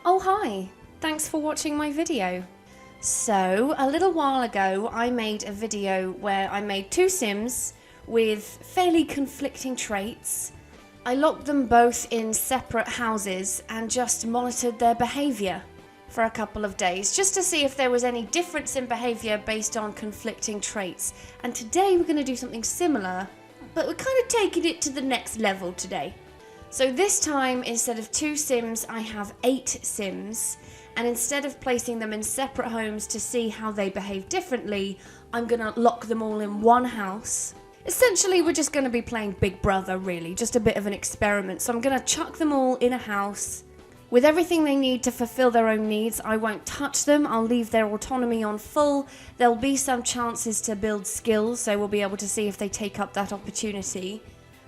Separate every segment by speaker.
Speaker 1: Oh hi, thanks for watching my video. So, a little while ago I made a video where I made two Sims with fairly conflicting traits. I locked them both in separate houses and just monitored their behaviour for a couple of days just to see if there was any difference in behaviour based on conflicting traits. And today we're going to do something similar, but we're kind of taking it to the next level today. So this time, instead of two Sims, I have 8 Sims, and instead of placing them in separate homes to see how they behave differently, I'm going to lock them all in one house. Essentially, we're just going to be playing Big Brother, really, just a bit of an experiment. So I'm going to chuck them all in a house with everything they need to fulfill their own needs. I won't touch them, I'll leave their autonomy on full. There'll be some chances to build skills, so we'll be able to see if they take up that opportunity.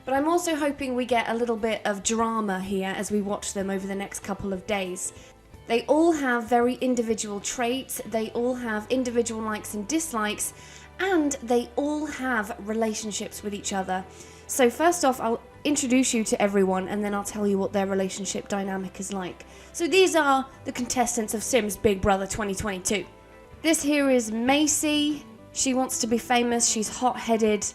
Speaker 1: But I'm also hoping we get a little bit of drama here as we watch them over the next couple of days. They all have very individual traits, they all have individual likes and dislikes, and they all have relationships with each other. So first off, I'll introduce you to everyone and then I'll tell you what their relationship dynamic is like. So these are the contestants of Sims Big Brother 2022. This here is Macy. She wants to be famous, she's hot-headed,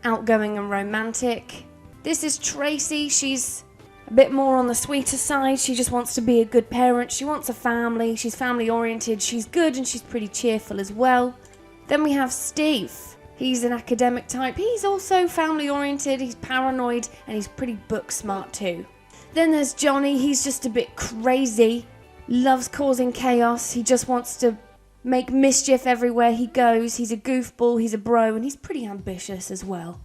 Speaker 1: outgoing and romantic. This is Tracy. She's a bit more on the sweeter side. She just wants to be a good parent. She wants a family. She's family oriented. She's good and she's pretty cheerful as well. Then we have Steve. He's an academic type. He's also family oriented. He's paranoid and he's pretty book smart too. Then there's Johnny. He's just a bit crazy. Loves causing chaos. He just wants to make mischief everywhere he goes. He's a goofball. He's a bro and he's pretty ambitious as well.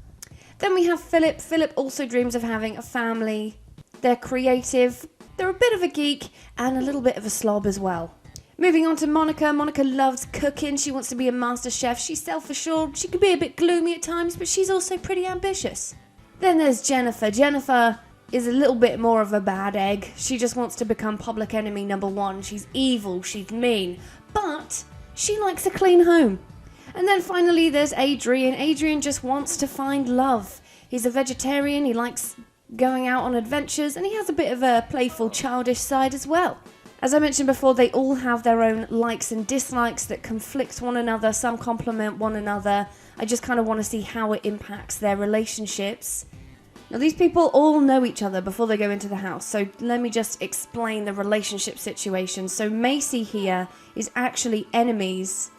Speaker 1: Then we have Philip. Philip also dreams of having a family. They're creative, they're a bit of a geek, and a little bit of a slob as well. Moving on to Monica. Monica loves cooking. She wants to be a master chef. She's self-assured. She can be a bit gloomy at times, but she's also pretty ambitious. Then there's Jennifer. Jennifer is a little bit more of a bad egg. She just wants to become public enemy number 1. She's evil, she's mean, but she likes a clean home. And then finally there's Adrian. Adrian just wants to find love. He's a vegetarian, he likes going out on adventures, and he has a bit of a playful, childish side as well. As I mentioned before, they all have their own likes and dislikes that conflict one another, some complement one another. I just kind of want to see how it impacts their relationships. Now these people all know each other before they go into the house, so let me just explain the relationship situation. So Macy here is actually enemies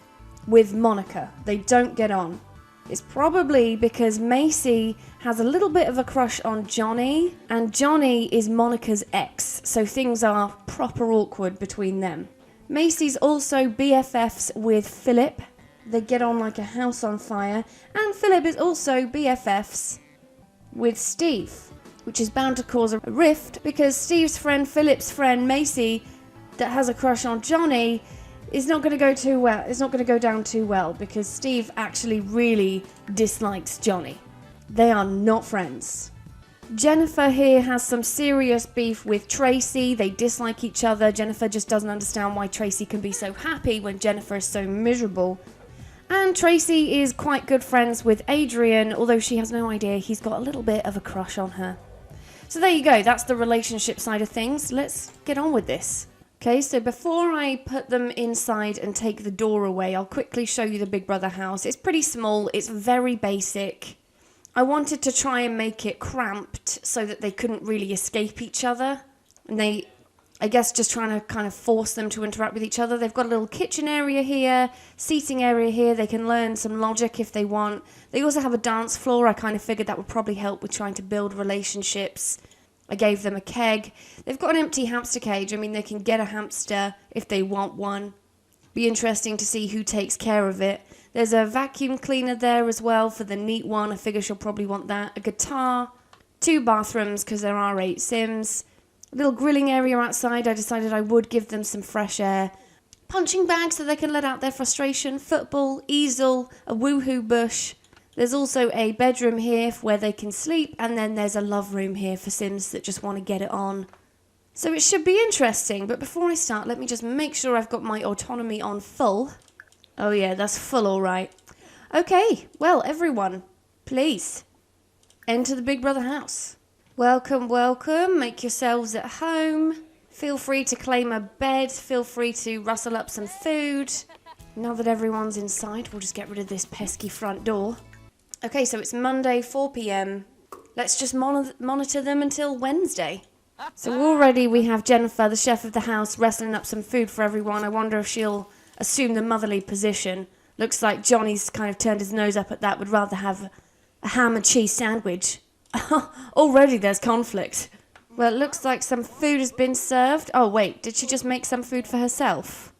Speaker 1: with Monica. They don't get on. It's probably because Macy has a little bit of a crush on Johnny, and Johnny is Monica's ex, so things are proper awkward between them. Macy's also BFFs with Philip. They get on like a house on fire, and Philip is also BFFs with Steve, which is bound to cause a rift because Steve's friend, Philip's friend Macy, that has a crush on Johnny, is not going to go too well. It's not going to go down too well because Steve actually really dislikes Johnny. They are not friends. Jennifer here has some serious beef with Tracy. They dislike each other. Jennifer just doesn't understand why Tracy can be so happy when Jennifer is so miserable. And Tracy is quite good friends with Adrian, although she has no idea he's got a little bit of a crush on her. So there you go. That's the relationship side of things. Let's get on with this. Okay, so before I put them inside and take the door away, I'll quickly show you the Big Brother house. It's pretty small, it's very basic. I wanted to try and make it cramped so that they couldn't really escape each other. And I guess just trying to kind of force them to interact with each other. They've got a little kitchen area here, seating area here. They can learn some logic if they want. They also have a dance floor. I kind of figured that would probably help with trying to build relationships. I gave them a keg. They've got an empty hamster cage. I mean, they can get a hamster if they want one. Be interesting to see who takes care of it. There's a vacuum cleaner there as well for the neat one. I figure she'll probably want that. A guitar, 2 bathrooms because there are 8 Sims. A little grilling area outside. I decided I would give them some fresh air. Punching bag so they can let out their frustration. Football, easel, a woohoo bush. There's also a bedroom here where they can sleep, and then there's a love room here for Sims that just want to get it on. So it should be interesting, but before I start, let me just make sure I've got my autonomy on full. Oh yeah, that's full all right. Okay, well everyone, please, enter the Big Brother house. Welcome, welcome, make yourselves at home. Feel free to claim a bed. Feel free to rustle up some food. Now that everyone's inside, we'll just get rid of this pesky front door. Okay, so it's Monday, 4 p.m. Let's just monitor them until Wednesday. So already we have Jennifer, the chef of the house, wrestling up some food for everyone. I wonder if she'll assume the motherly position. Looks like Johnny's kind of turned his nose up at that, would rather have a ham and cheese sandwich. Already there's conflict. Well, it looks like some food has been served. Oh, wait, did she just make some food for herself?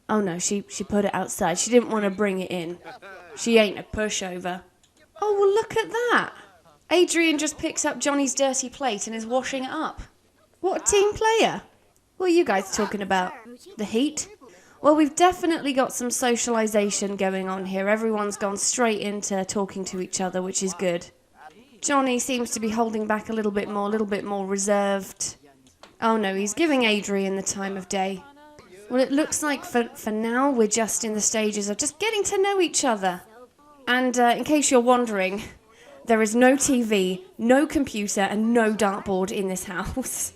Speaker 1: Oh, no, she put it outside. She didn't want to bring it in. She ain't a pushover. Oh, well, look at that. Adrian just picks up Johnny's dirty plate and is washing it up. What a team player. What are you guys talking about? The heat? Well, we've definitely got some socialisation going on here. Everyone's gone straight into talking to each other, which is good. Johnny seems to be holding back a little bit more reserved. Oh no, he's giving Adrian the time of day. Well, it looks like for now we're just in the stages of just getting to know each other. And in case you're wondering, there is no TV, no computer, and no dartboard in this house.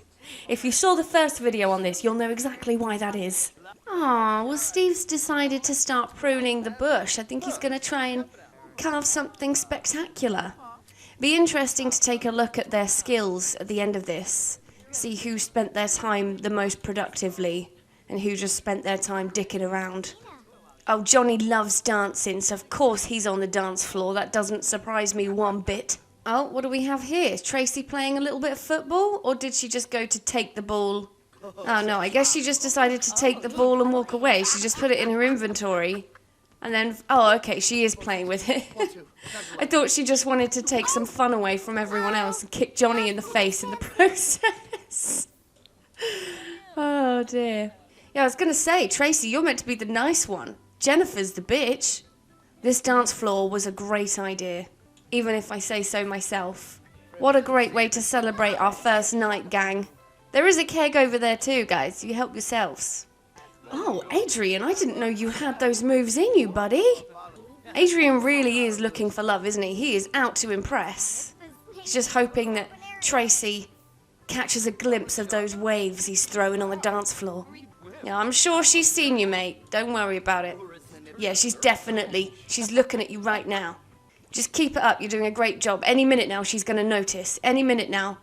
Speaker 1: If you saw the first video on this, you'll know exactly why that is. Aw, well, Steve's decided to start pruning the bush. I think he's going to try and carve something spectacular. Be interesting to take a look at their skills at the end of this. See who spent their time the most productively and who just spent their time dicking around. Oh, Johnny loves dancing, so of course he's on the dance floor. That doesn't surprise me one bit. Oh, what do we have here? Is Tracy playing a little bit of football? Or did she just go to take the ball? Oh, no, I guess she just decided to take the ball and walk away. She just put it in her inventory. And then, oh, okay, she is playing with it. I thought she just wanted to take some fun away from everyone else and kick Johnny in the face in the process. Oh, dear. Yeah, I was going to say, Tracy, you're meant to be the nice one. Jennifer's the bitch. This dance floor was a great idea, even if I say so myself. What a great way to celebrate our first night, gang. There is a keg over there too, guys. You help yourselves. Oh, Adrian, I didn't know you had those moves in you, buddy. Adrian really is looking for love, isn't he? He is out to impress. He's just hoping that Tracy catches a glimpse of those waves he's throwing on the dance floor. Yeah, I'm sure she's seen you, mate. Don't worry about it. Yeah, she's looking at you right now. Just keep it up. You're doing a great job. Any minute now, she's going to notice. Any minute now.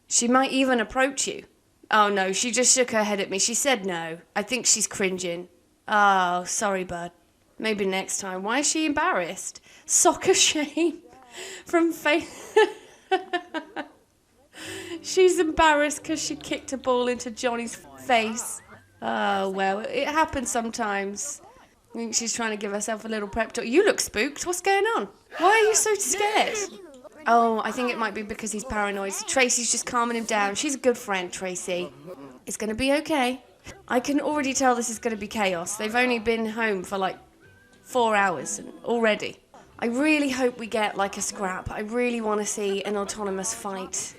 Speaker 1: She might even approach you. Oh, no, she just shook her head at me. She said no. I think she's cringing. Oh, sorry, bud. Maybe next time. Why is she embarrassed? Soccer shame from Faith. She's embarrassed because she kicked a ball into Johnny's face. Oh, well, it happens sometimes. I think she's trying to give herself a little pep talk. You look spooked. What's going on? Why are you so scared? Oh, I think it might be because he's paranoid. So Tracy's just calming him down. She's a good friend, Tracy. It's going to be okay. I can already tell this is going to be chaos. They've only been home for like 4 hours already. I really hope we get like a scrap. I really want to see an autonomous fight.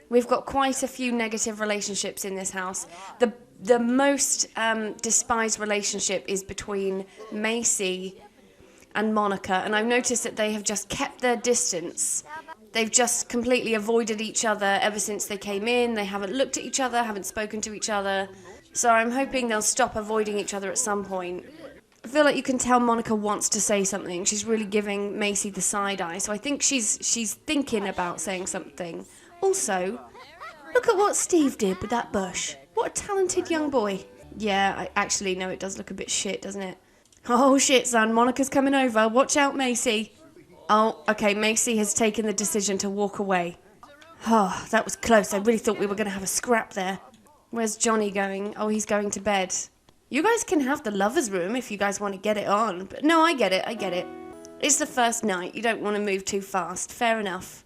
Speaker 1: We've got quite a few negative relationships in this house. The most despised relationship is between Macy and Monica, and I've noticed that they have just kept their distance. They've just completely avoided each other ever since they came in. They haven't looked at each other, haven't spoken to each other. So I'm hoping they'll stop avoiding each other at some point. I feel like you can tell Monica wants to say something. She's really giving Macy the side eye, so I think she's thinking about saying something. Also, look at what Steve did with that bush. What a talented young boy. Yeah, actually, no, it does look a bit shit, doesn't it? Oh, shit, son. Monica's coming over. Watch out, Macy. Oh, okay, Macy has taken the decision to walk away. Oh, that was close. I really thought we were going to have a scrap there. Where's Johnny going? Oh, he's going to bed. You guys can have the lover's room if you guys want to get it on. But no, I get it. It's the first night. You don't want to move too fast. Fair enough.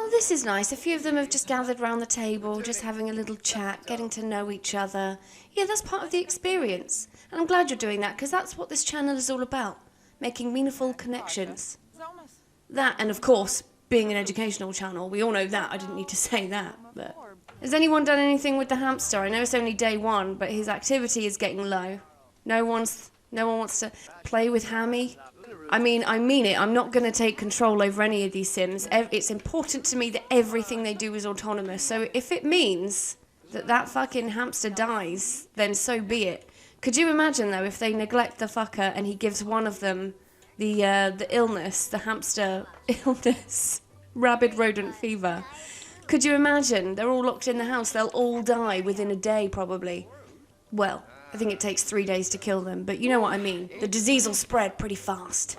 Speaker 1: Oh, this is nice. A few of them have just gathered around the table, just having a little chat, getting to know each other. Yeah, that's part of the experience. And I'm glad you're doing that, because that's what this channel is all about. Making meaningful connections. That, and of course, being an educational channel. We all know that. I didn't need to say that. But has anyone done anything with the hamster? I know it's only day 1, but his activity is getting low. No one wants to play with Hammy. I mean it. I'm not going to take control over any of these Sims. It's important to me that everything they do is autonomous. So if it means that fucking hamster dies, then so be it. Could you imagine, though, if they neglect the fucker and he gives one of them the illness, the hamster illness, rabid rodent fever? Could you imagine? They're all locked in the house. They'll all die within a day, probably. Well, I think it takes 3 days to kill them, but you know what I mean. The disease will spread pretty fast.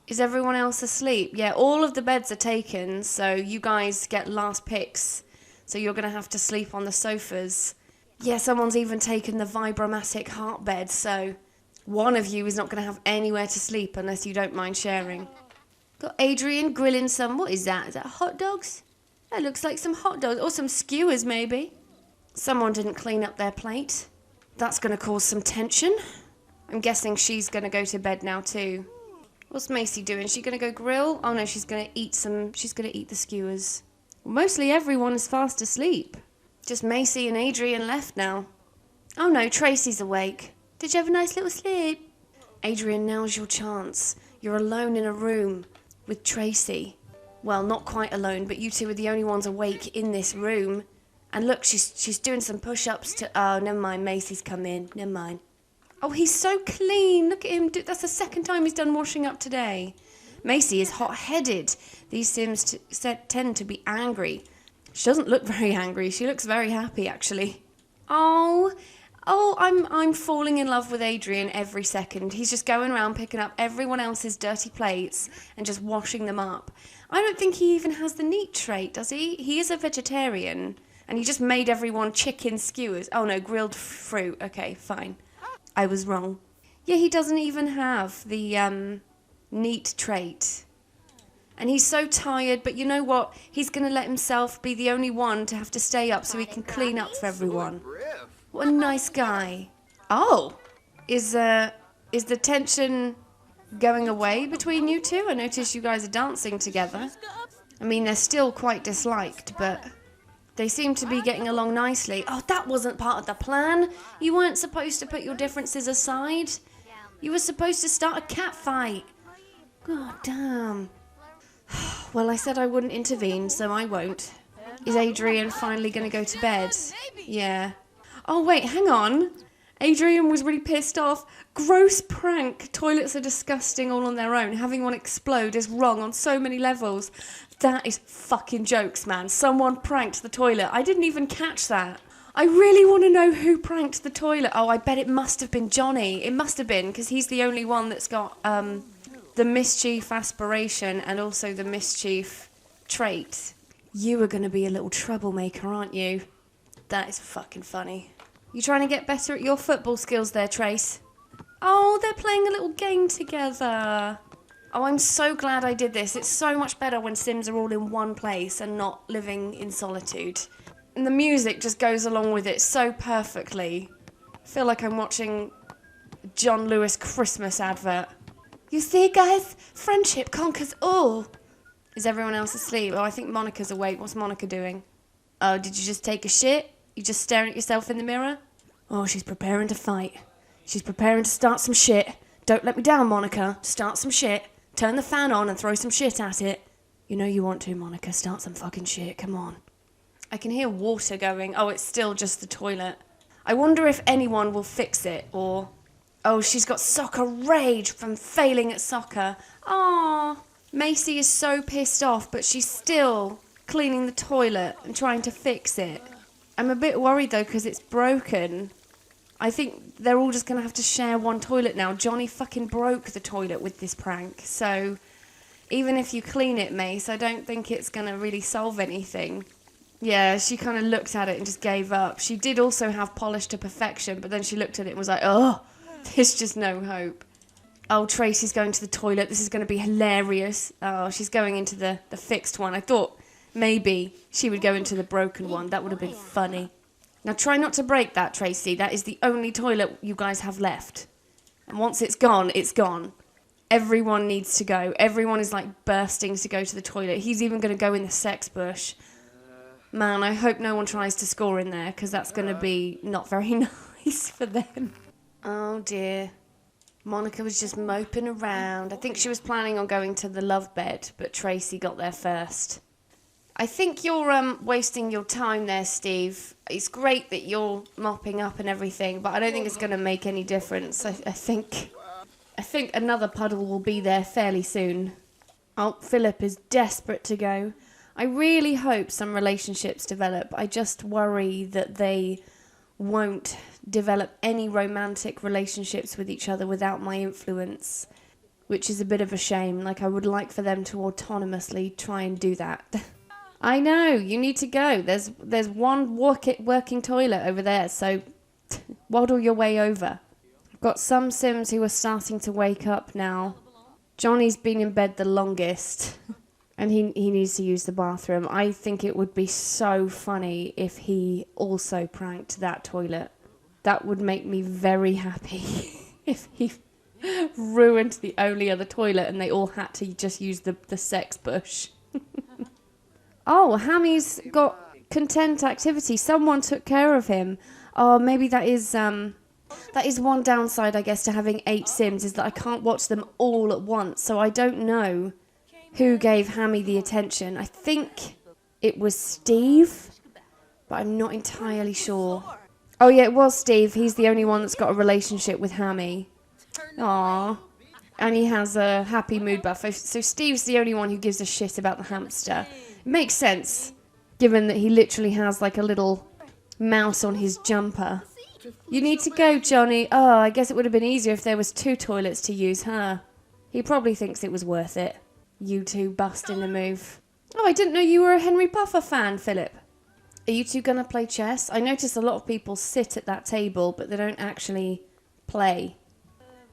Speaker 1: Is everyone else asleep? Yeah, all of the beds are taken, so you guys get last picks. So you're going to have to sleep on the sofas. Yeah, someone's even taken the vibromatic heart bed, so one of you is not going to have anywhere to sleep unless you don't mind sharing. Got Adrian grilling some, what is that? Is that hot dogs? That looks like some hot dogs, or some skewers maybe. Someone didn't clean up their plate. That's going to cause some tension. I'm guessing she's going to go to bed now too. What's Macy doing? Is she going to go grill? Oh no, she's going to eat the skewers. Well, mostly everyone is fast asleep. Just Macy and Adrian left now. Oh no, Tracy's awake. Did you have a nice little sleep? Adrian, now's your chance. You're alone in a room with Tracy. Well, not quite alone, but you two are the only ones awake in this room. And look, she's doing some push-ups to... Oh, never mind, Macy's come in. Never mind. Oh, he's so clean. Look at him. That's the second time he's done washing up today. Macy is hot-headed. These Sims tend to be angry. She doesn't look very angry. She looks very happy, actually. Oh, I'm falling in love with Adrian every second. He's just going around picking up everyone else's dirty plates and just washing them up. I don't think he even has the neat trait, does he? He is a vegetarian, and he just made everyone chicken skewers. Oh no, grilled fruit. Okay, fine. I was wrong. Yeah, he doesn't even have the neat trait. And he's so tired, but you know what? He's going to let himself be the only one to have to stay up so he can clean up for everyone. What a nice guy. Oh, is the tension going away between you two? I notice you guys are dancing together. I mean, they're still quite disliked, but they seem to be getting along nicely. Oh, that wasn't part of the plan. You weren't supposed to put your differences aside. You were supposed to start a cat fight. God damn. Well, I said I wouldn't intervene, so I won't. Is Adrian finally going to go to bed? Yeah. Oh, wait, hang on. Adrian was really pissed off. Gross prank. Toilets are disgusting all on their own. Having one explode is wrong on so many levels. That is fucking jokes, man. Someone pranked the toilet. I didn't even catch that. I really want to know who pranked the toilet. Oh, I bet it must have been Johnny. It must have been, because he's the only one that's got the mischief aspiration and also the mischief trait. You are going to be a little troublemaker, aren't you? That is fucking funny. You trying to get better at your football skills there, Trace? Oh, they're playing a little game together. Oh, I'm so glad I did this. It's so much better when Sims are all in one place and not living in solitude. And the music just goes along with it so perfectly. I feel like I'm watching a John Lewis Christmas advert. You see, guys? Friendship conquers all. Is everyone else asleep? Oh, I think Monica's awake. What's Monica doing? Oh, did you just take a shit? You just staring at yourself in the mirror? Oh, she's preparing to fight. She's preparing to start some shit. Don't let me down, Monica. Start some shit. Turn the fan on and throw some shit at it. You know you want to, Monica. Start some fucking shit. Come on. I can hear water going. Oh, it's still just the toilet. I wonder if anyone will fix it, or... Oh, she's got soccer rage from failing at soccer. Aww. Macy is so pissed off, but she's still cleaning the toilet and trying to fix it. I'm a bit worried, though, because it's broken. I think they're all just going to have to share one toilet now. Johnny fucking broke the toilet with this prank. So even if you clean it, Mace, I don't think it's going to really solve anything. Yeah, she kind of looked at it and just gave up. She did also have polish to perfection, but then she looked at it and was like, oh, there's just no hope. Oh, Tracy's going to the toilet. This is going to be hilarious. Oh, she's going into the fixed one. I thought maybe she would go into the broken one. That would have been funny. Now, try not to break that, Tracy. That is the only toilet you guys have left. And once it's gone, it's gone. Everyone needs to go. Everyone is, like, bursting to go to the toilet. He's even going to go in the sex bush. Man, I hope no one tries to score in there, because that's going to be not very nice for them. Oh, dear. Monica was just moping around. I think she was planning on going to the love bed, but Tracy got there first. I think you're wasting your time there, Steve. It's great that you're mopping up and everything, but I don't think it's going to make any difference. I think another puddle will be there fairly soon. Oh, Philip is desperate to go. I really hope some relationships develop. I just worry that they won't develop any romantic relationships with each other without my influence, which is a bit of a shame. Like, I would like for them to autonomously try and do that. I know, you need to go. There's one working toilet over there, so waddle your way over. I've got some Sims who are starting to wake up now. Johnny's been in bed the longest, and he needs to use the bathroom. I think it would be so funny if he also pranked that toilet. That would make me very happy if he ruined the only other toilet and they all had to just use the sex bush. Oh, Hammy's got content activity. Someone took care of him. Oh, maybe that is one downside, I guess, to having 8 Sims, is that I can't watch them all at once. So I don't know who gave Hammy the attention. I think it was Steve, but I'm not entirely sure. Oh yeah, it was Steve. He's the only one that's got a relationship with Hammy. Aww. And he has a happy mood buff. So Steve's the only one who gives a shit about the hamster. It makes sense, given that he literally has like a little mouse on his jumper. You need to go, Johnny. Oh, I guess it would have been easier if there was 2 toilets to use, huh? He probably thinks it was worth it. You two busting a move. Oh, I didn't know you were a Henry Puffer fan, Philip. Are you two going to play chess? I notice a lot of people sit at that table, but they don't actually play.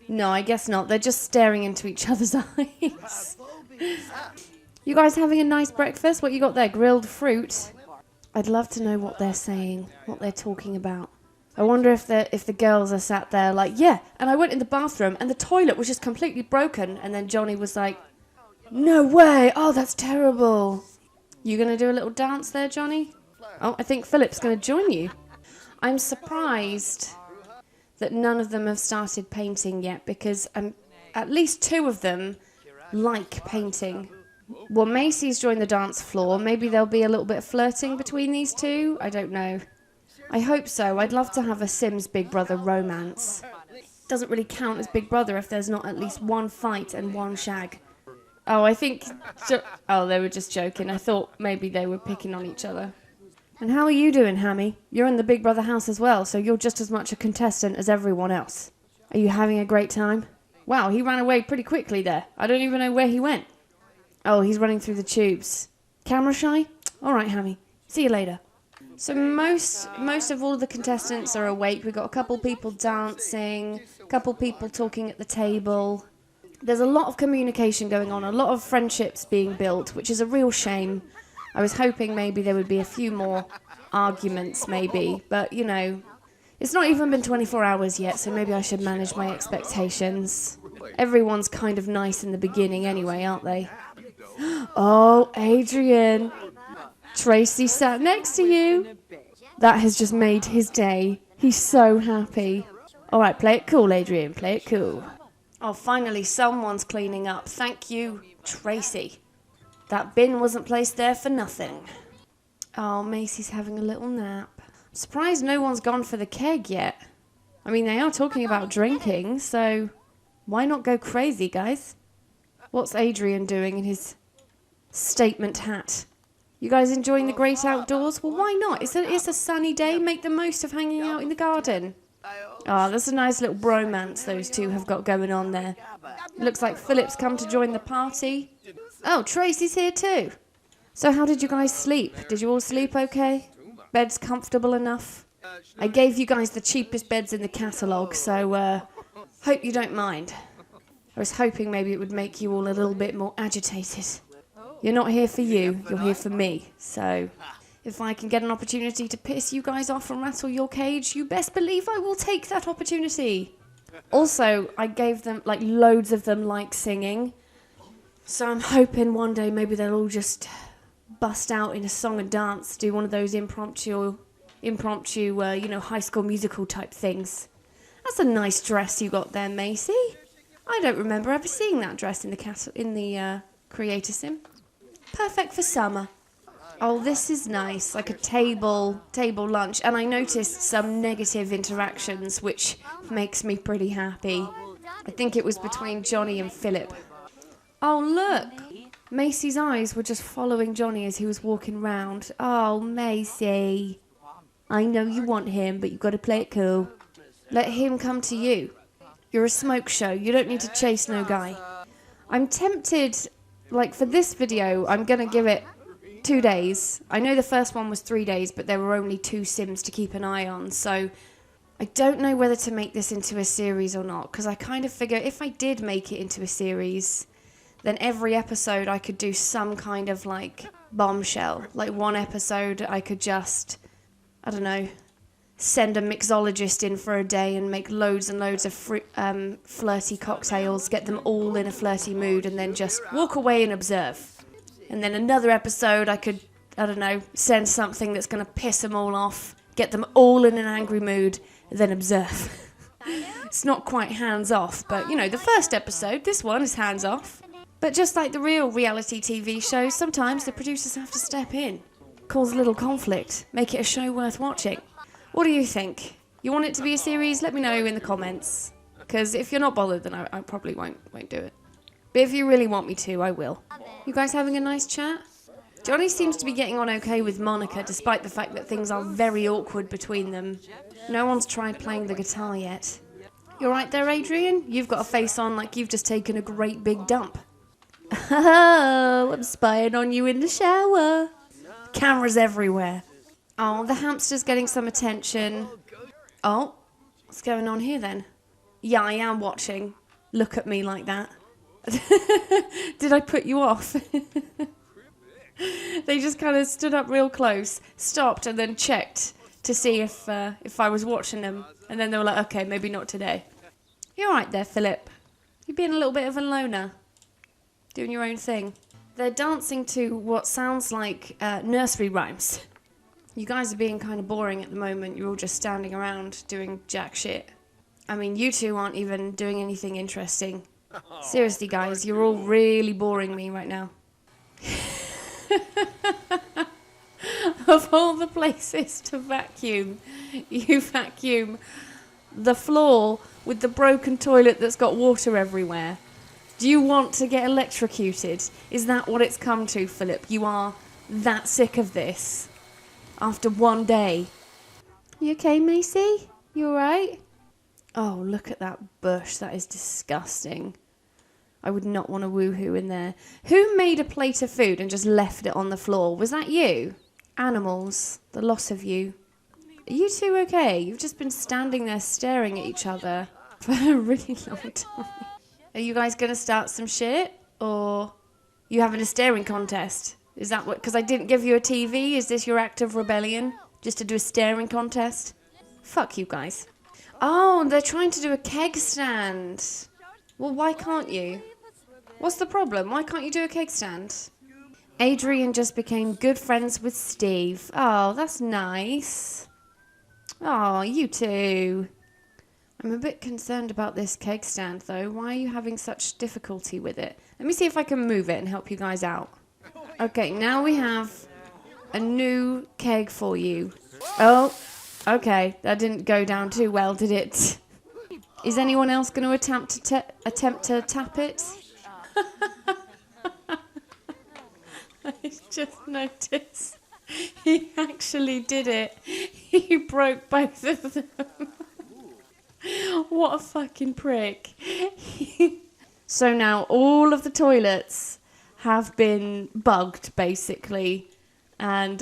Speaker 1: No, I guess not. They're just staring into each other's eyes. You guys having a nice breakfast? What you got there? Grilled fruit? I'd love to know what they're saying, what they're talking about. I wonder if the girls are sat there like, yeah, and I went in the bathroom and the toilet was just completely broken, and then Johnny was like, no way, oh, that's terrible. You going to do a little dance there, Johnny? Oh, I think Philip's going to join you. I'm surprised that none of them have started painting yet, because at least 2 of them like painting. Well, Macy's joined the dance floor. Maybe there'll be a little bit of flirting between these 2. I don't know. I hope so. I'd love to have a Sims Big Brother romance. Doesn't really count as Big Brother if there's not at least 1 fight and 1 shag. Oh, I think... Oh, they were just joking. I thought maybe they were picking on each other. And how are you doing, Hammy? You're in the Big Brother house as well, so you're just as much a contestant as everyone else. Are you having a great time? Wow, he ran away pretty quickly there. I don't even know where he went. Oh, he's running through the tubes. Camera shy? All right, Hammy. See you later. So most of all the contestants are awake. We've got a couple people dancing, a couple people talking at the table. There's a lot of communication going on, a lot of friendships being built, which is a real shame. I was hoping maybe there would be a few more arguments, maybe. But, you know, it's not even been 24 hours yet, so maybe I should manage my expectations. Everyone's kind of nice in the beginning anyway, aren't they? Oh, Adrian. Tracy sat next to you. That has just made his day. He's so happy. All right, play it cool, Adrian. Play it cool. Oh, finally, someone's cleaning up. Thank you, Tracy. That bin wasn't placed there for nothing. Oh, Macy's having a little nap. I'm surprised no one's gone for the keg yet. I mean, they are talking about drinking, so why not go crazy, guys? What's Adrian doing in his statement hat? You guys enjoying the great outdoors? Well, why not? It's a sunny day. Make the most of hanging out in the garden. Oh, that's a nice little bromance those 2 have got going on there. Looks like Philip's come to join the party. Oh, Tracy's here too. So how did you guys sleep? Did you all sleep okay? Beds comfortable enough? I gave you guys the cheapest beds in the catalogue, so hope you don't mind. I was hoping maybe it would make you all a little bit more agitated. You're not here for you, you're here for me. So if I can get an opportunity to piss you guys off and rattle your cage, you best believe I will take that opportunity. Also, I gave them, like, loads of them like singing. So I'm hoping one day maybe they'll all just bust out in a song and dance, do one of those impromptu, you know, High School Musical type things. That's a nice dress you got there, Macy. I don't remember ever seeing that dress in the Creator Sim. Perfect for summer. Oh, this is nice, like a table lunch. And I noticed some negative interactions, which makes me pretty happy. I think it was between Johnny and Philip. Oh, look! Macy's eyes were just following Johnny as he was walking round. Oh, Macy. I know you want him, but you've got to play it cool. Let him come to you. You're a smoke show. You don't need to chase no guy. I'm tempted, like for this video, I'm going to give it 2 days. I know the first one was 3 days, but there were only 2 Sims to keep an eye on, so I don't know whether to make this into a series or not, because I kind of figure if I did make it into a series, then every episode I could do some kind of like bombshell. Like one episode I could just, I don't know, send a mixologist in for a day and make loads and loads of flirty cocktails, get them all in a flirty mood, and then just walk away and observe. And then another episode I could, I don't know, send something that's going to piss them all off, get them all in an angry mood, and then observe. It's not quite hands off, but you know, the first episode, this one is hands off. But just like the real reality TV shows, sometimes the producers have to step in, cause a little conflict, make it a show worth watching. What do you think? You want it to be a series? Let me know in the comments. Because if you're not bothered, then I probably won't do it. But if you really want me to, I will. You guys having a nice chat? Johnny seems to be getting on okay with Monica, despite the fact that things are very awkward between them. No one's tried playing the guitar yet. You alright there, Adrian? You've got a face on like you've just taken a great big dump. Oh, I'm spying on you in the shower. Cameras everywhere. Oh, the hamster's getting some attention. Oh, what's going on here then? Yeah, I am watching. Look at me like that. Did I put you off? They just kind of stood up real close, stopped, and then checked to see if I was watching them. And then they were like, okay, maybe not today. You're right there, Philip. You're being a little bit of a loner. Doing your own thing. They're dancing to what sounds like nursery rhymes. You guys are being kind of boring at the moment. You're all just standing around doing jack shit. I mean, you two aren't even doing anything interesting. Seriously, guys, you're all really boring me right now. Of all the places to vacuum, you vacuum the floor with the broken toilet that's got water everywhere. Do you want to get electrocuted? Is that what it's come to, Philip? You are that sick of this? After one day? You okay, Macy? You alright? Oh, look at that bush. That is disgusting. I would not want to woohoo in there. Who made a plate of food and just left it on the floor? Was that you? Animals. The loss of you. Are you two okay? You've just been standing there staring at each other for a really long time. Are you guys going to start some shit? Or you having a staring contest? Is that what... Because I didn't give you a TV. Is this your act of rebellion? Just to do a staring contest? Fuck you guys. Oh, they're trying to do a keg stand. Well, why can't you? What's the problem? Why can't you do a keg stand? Adrian just became good friends with Steve. Oh, that's nice. Oh, you two. I'm a bit concerned about this keg stand, though. Why are you having such difficulty with it? Let me see if I can move it and help you guys out. Okay, now we have a new keg for you. Oh, okay. That didn't go down too well, did it? Is anyone else going to attempt to tap it? I just noticed he actually did it. He broke both of them. What a fucking prick. So now all of the toilets have been bugged, basically, and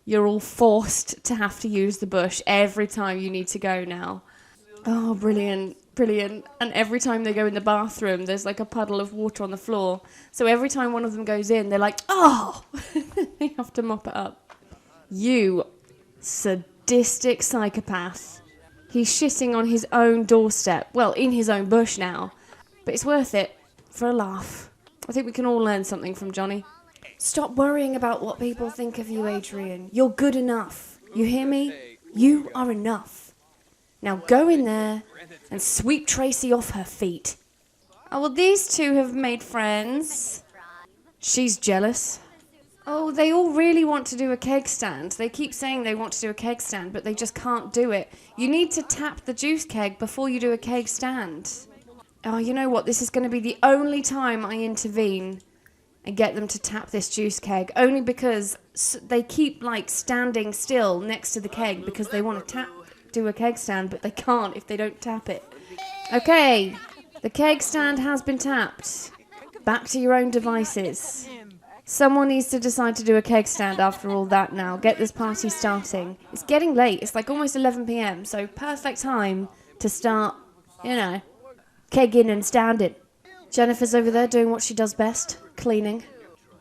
Speaker 1: you're all forced to have to use the bush every time you need to go now. Oh, brilliant, brilliant. And every time they go in the bathroom, there's like a puddle of water on the floor. So every time one of them goes in, they're like, oh! They have to mop it up. You sadistic psychopath. He's shitting on his own doorstep. Well, in his own bush now. But it's worth it for a laugh. I think we can all learn something from Johnny. Stop worrying about what people think of you, Adrian. You're good enough. You hear me? You are enough. Now go in there and sweep Tracy off her feet. Oh, well, these two have made friends. She's jealous. Oh, they all really want to do a keg stand. They keep saying they want to do a keg stand, but they just can't do it. You need to tap the juice keg before you do a keg stand. Oh, you know what? This is going to be the only time I intervene and get them to tap this juice keg. Only because they keep, like, standing still next to the keg because they want to do a keg stand, but they can't if they don't tap it. Okay, the keg stand has been tapped. Back to your own devices. Someone needs to decide to do a keg stand after all that now. Get this party starting. It's getting late. It's like almost 11 p.m. So perfect time to start, you know, kegging and standing. Jennifer's over there doing what she does best. Cleaning.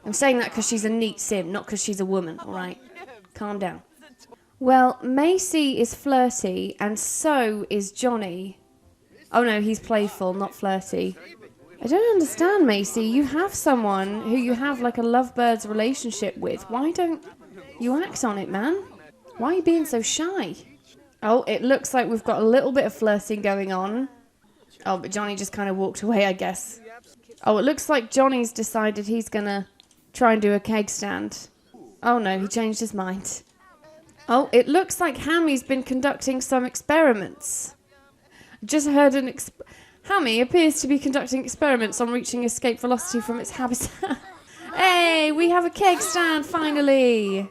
Speaker 1: I'm saying that because she's a neat sim, not because she's a woman, alright? Calm down. Well, Macy is flirty and so is Johnny. Oh no, he's playful, not flirty. I don't understand, Macy. You have someone who you have like a lovebirds relationship with. Why don't you act on it, man? Why are you being so shy? Oh, it looks like we've got a little bit of flirting going on. Oh, but Johnny just kind of walked away, I guess. Oh, it looks like Johnny's decided he's gonna try and do a keg stand. Oh no, he changed his mind. Oh, it looks like Hammy's been conducting some experiments. I just heard Hammy appears to be conducting experiments on reaching escape velocity from its habitat. Hey, we have a keg stand, finally!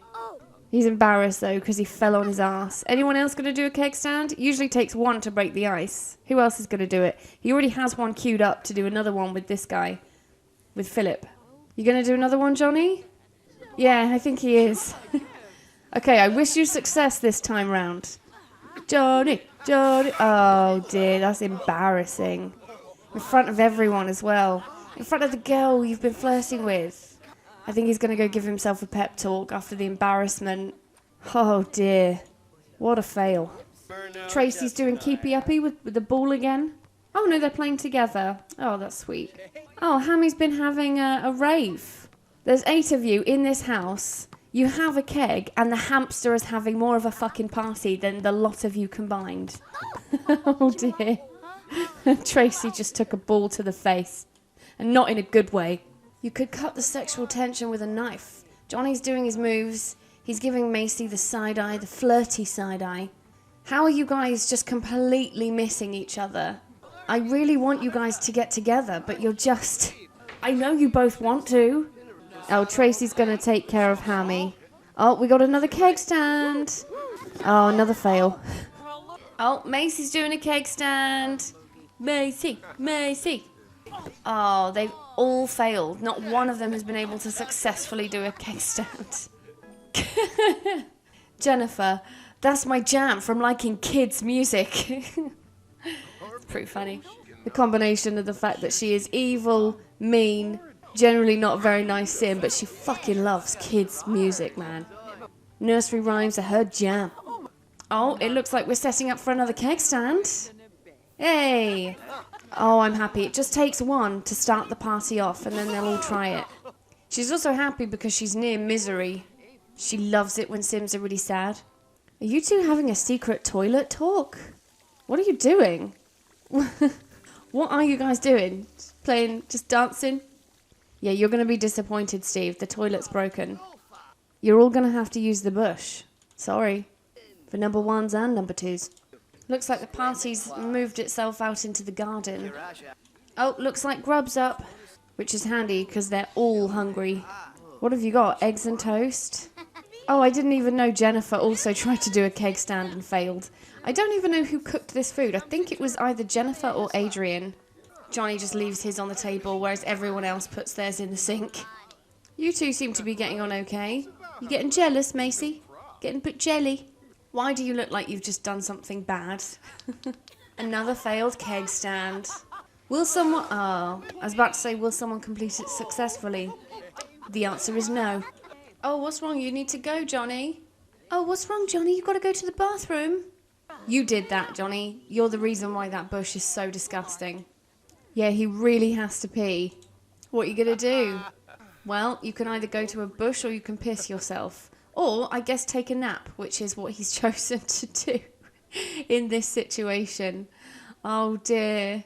Speaker 1: He's embarrassed, though, because he fell on his ass. Anyone else going to do a keg stand? It usually takes one to break the ice. Who else is going to do it? He already has one queued up to do another one with this guy. With Philip. You going to do another one, Johnny? Yeah, I think he is. Okay, I wish you success this time round. Johnny! Oh dear, that's embarrassing. In front of everyone as well. In front of the girl you've been flirting with. I think he's going to go give himself a pep talk after the embarrassment. Oh dear. What a fail. Tracy's doing keepy-uppy with the ball again. Oh no, they're playing together. Oh, that's sweet. Oh, Hammy's been having a rave. There's 8 of you in this house. You have a keg, and the hamster is having more of a fucking party than the lot of you combined. Oh dear. Tracy just took a ball to the face. And not in a good way. You could cut the sexual tension with a knife. Johnny's doing his moves. He's giving Macy the side eye, the flirty side eye. How are you guys just completely missing each other? I really want you guys to get together, but you're just... I know you both want to. Oh, Tracy's going to take care of Hammy. Oh, we got another keg stand. Oh, another fail. Oh, Macy's doing a keg stand. Macy. Oh, they've all failed. Not one of them has been able to successfully do a keg stand. Jennifer, that's my jam from liking kids' music. It's pretty funny. The combination of the fact that she is evil, mean, generally not a very nice sim, but she fucking loves kids' music, man. Nursery rhymes are her jam. Oh, it looks like we're setting up for another keg stand. Hey! Oh, I'm happy. It just takes one to start the party off, and then they'll all try it. She's also happy because she's near misery. She loves it when Sims are really sad. Are you two having a secret toilet talk? What are you doing? What are you guys doing? Just playing, just dancing? Yeah, you're going to be disappointed, Steve. The toilet's broken. You're all going to have to use the bush. Sorry. For number 1s and number 2s. Looks like the party's moved itself out into the garden. Oh, looks like Grub's up. Which is handy, because they're all hungry. What have you got? Eggs and toast? Oh, I didn't even know Jennifer also tried to do a keg stand and failed. I don't even know who cooked this food. I think it was either Jennifer or Adrian. Johnny just leaves his on the table, whereas everyone else puts theirs in the sink. You two seem to be getting on okay. You getting jealous, Macy? Getting a bit jelly? Why do you look like you've just done something bad? Another failed keg stand. Will someone... Oh, I was about to say, will someone complete it successfully? The answer is no. Oh, what's wrong? You need to go, Johnny. Oh, what's wrong, Johnny? You've got to go to the bathroom. You did that, Johnny. You're the reason why that bush is so disgusting. Yeah, he really has to pee. What are you going to do? Well, you can either go to a bush or you can piss yourself. Or, I guess, take a nap, which is what he's chosen to do in this situation. Oh, dear.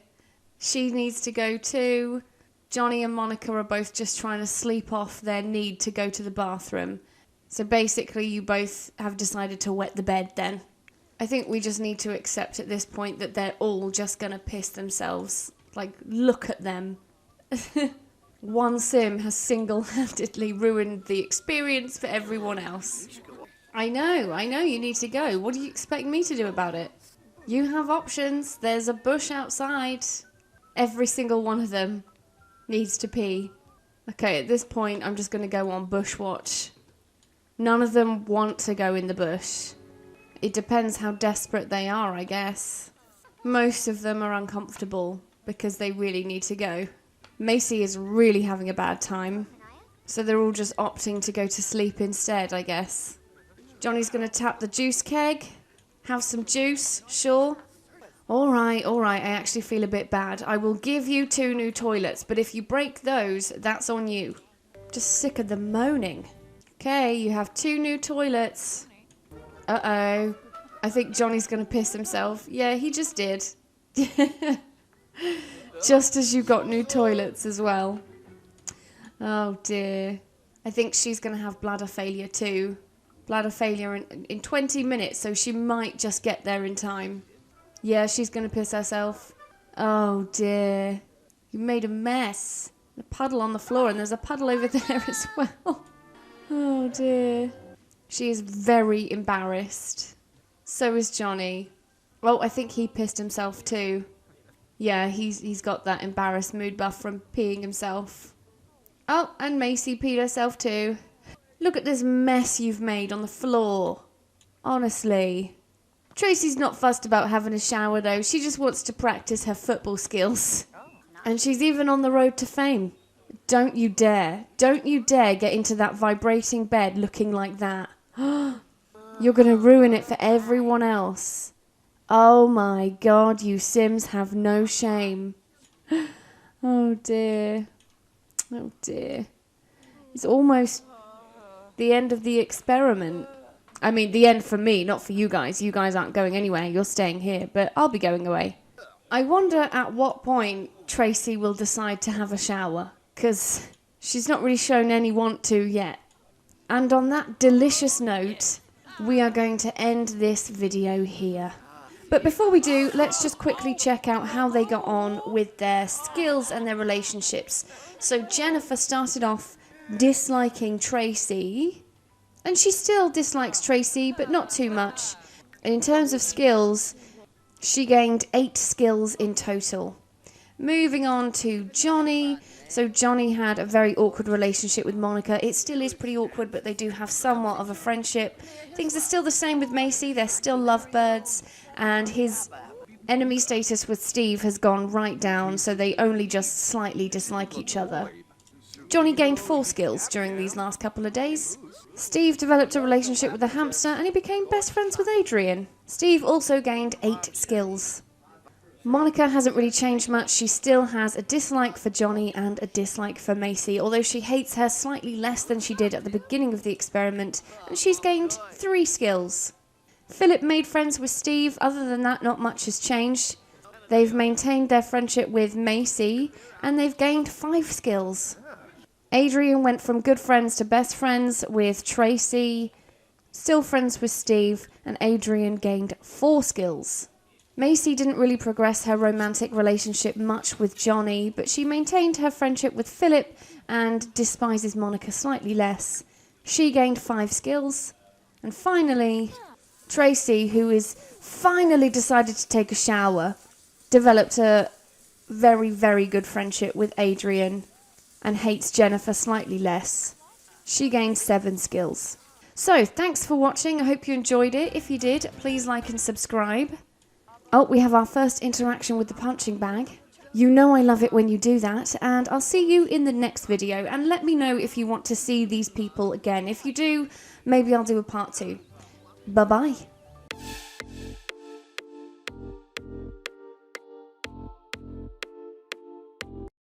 Speaker 1: She needs to go too. Johnny and Monica are both just trying to sleep off their need to go to the bathroom. So basically you both have decided to wet the bed then. I think we just need to accept at this point that they're all just going to piss themselves. Like, look at them. One sim has single-handedly ruined the experience for everyone else. I know, you need to go. What do you expect me to do about it? You have options. There's a bush outside. Every single one of them needs to pee. Okay, at this point, I'm just going to go on bush watch. None of them want to go in the bush. It depends how desperate they are, I guess. Most of them are uncomfortable because they really need to go. Macy is really having a bad time, so they're all just opting to go to sleep instead, I guess. Johnny's going to tap the juice keg. Have some juice, sure. All right, I actually feel a bit bad. I will give you 2 new toilets, but if you break those, that's on you. Just sick of the moaning. Okay, you have 2 new toilets. Uh-oh. I think Johnny's going to piss himself. Yeah, he just did. Just as you got new toilets as well. Oh dear. I think she's going to have bladder failure too. Bladder failure in 20 minutes, so she might just get there in time. Yeah, she's going to piss herself. Oh dear. You made a mess. A puddle on the floor, and there's a puddle over there as well. Oh dear. She is very embarrassed. So is Johnny. Oh, I think he pissed himself too. Yeah, he's got that embarrassed mood buff from peeing himself. Oh, and Macy peed herself too. Look at this mess you've made on the floor. Honestly. Tracy's not fussed about having a shower though. She just wants to practice her football skills. And she's even on the road to fame. Don't you dare. Don't you dare get into that vibrating bed looking like that. You're going to ruin it for everyone else. Oh my God, you Sims have no shame. Oh dear. Oh dear. It's almost the end of the experiment. I mean, the end for me, not for you guys. You guys aren't going anywhere. You're staying here, but I'll be going away. I wonder at what point Tracy will decide to have a shower, because she's not really shown any want to yet. And on that delicious note, we are going to end this video here. But before we do, let's just quickly check out how they got on with their skills and their relationships. So Jennifer started off disliking Tracy, and she still dislikes Tracy, but not too much. And in terms of skills, she gained 8 skills in total. Moving on to Johnny. So Johnny had a very awkward relationship with Monica. It still is pretty awkward, but they do have somewhat of a friendship. Things are still the same with Macy. They're still lovebirds. And his enemy status with Steve has gone right down, so they only just slightly dislike each other. Johnny gained 4 skills during these last couple of days. Steve developed a relationship with a hamster, and he became best friends with Adrian. Steve also gained 8 skills. Monica hasn't really changed much. She still has a dislike for Johnny and a dislike for Macy, although she hates her slightly less than she did at the beginning of the experiment, and she's gained 3 skills. Philip made friends with Steve. Other than that, not much has changed. They've maintained their friendship with Macy, and they've gained 5 skills. Adrian went from good friends to best friends with Tracy, still friends with Steve, and Adrian gained 4 skills. Macy didn't really progress her romantic relationship much with Johnny, but she maintained her friendship with Philip and despises Monica slightly less. She gained 5 skills. And finally, Tracy, who is finally decided to take a shower, developed a very, very good friendship with Adrian and hates Jennifer slightly less. She gained 7 skills. So, thanks for watching. I hope you enjoyed it. If you did, please like and subscribe. Oh, we have our first interaction with the punching bag. You know I love it when you do that, and I'll see you in the next video, and let me know if you want to see these people again. If you do, maybe I'll do a part 2. Bye-bye.